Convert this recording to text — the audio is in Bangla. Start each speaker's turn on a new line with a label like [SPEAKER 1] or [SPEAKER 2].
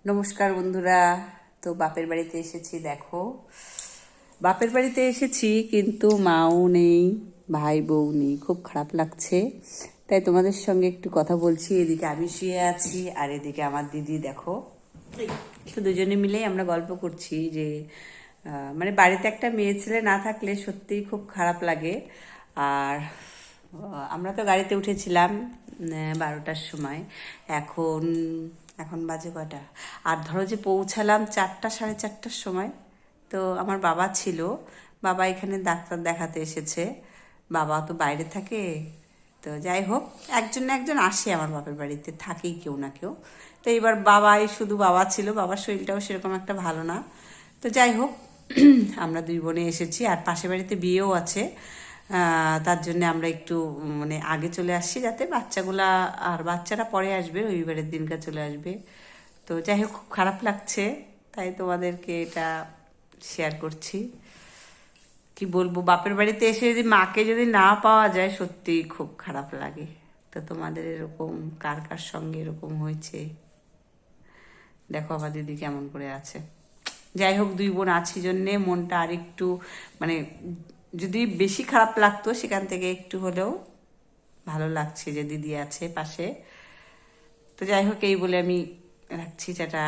[SPEAKER 1] নমস্কার বন্ধুরা। তো বাপের বাড়িতে এসেছি, দেখো বাপের বাড়িতে এসেছি কিন্তু মাও নেই, ভাই বউ নেই, খুব খারাপ লাগছে। তাই তোমাদের সঙ্গে একটু কথা বলছি। এদিকে আমি শুয়ে আছি আর এদিকে আমার দিদি, দেখো তো দুজনে মিলেই আমরা গল্প করছি যে মানে বাড়িতে একটা মেয়ে ছেলে না থাকলে সত্যিই খুব খারাপ লাগে। আর আমরা তো গাড়িতে উঠেছিলাম 12টার সময়। এখন এখন বাজে কটা, আর ধরো যে পৌঁছালাম 4টা সাড়ে 4টার সময়। তো আমার বাবা ছিল, বাবা এখানে ডাক্তার দেখাতে এসেছে। বাবা তো বাইরে থাকে। তো যাই হোক, একজন না একজন আসে আমার বাপের বাড়িতে, থাকেই কেউ না কেউ। তো এবার বাবাই শুধু বাবা ছিল, বাবার শরীরটাও সেরকম একটা ভালো না। তো যাই হোক, আমরা দুই বোনে এসেছি আর পাশের বাড়িতে বিয়েও আছে। তার জন্য আমরা একটু মানে আগে চলে আসছি, যাতে বাচ্চাগুলা আর বাচ্চারা পরে আসবে, রবিবারের দিনকার চলে আসবে। তো যাই হোক, খুব খারাপ লাগছে, তাই তোমাদেরকে এটা শেয়ার করছি। কি বলবো, বাপের বাড়িতে এসে যদি মাকে যদি না পাওয়া যায় সত্যি খুব খারাপ লাগে। তো তোমাদের এরকম কার কার সঙ্গে এরকম হয়েছে? দেখো আমার দিদি কেমন করে আছে। যাই হোক, দুই বোন আছি জন্যে মনটা আর একটু মানে, যদি বেশি খারাপ লাগতো সেখান থেকে একটু হলেও ভালো লাগছে যে দিদি আছে পাশে। তো যাই হোক, এই বলে আমি রাখছি, টাটা।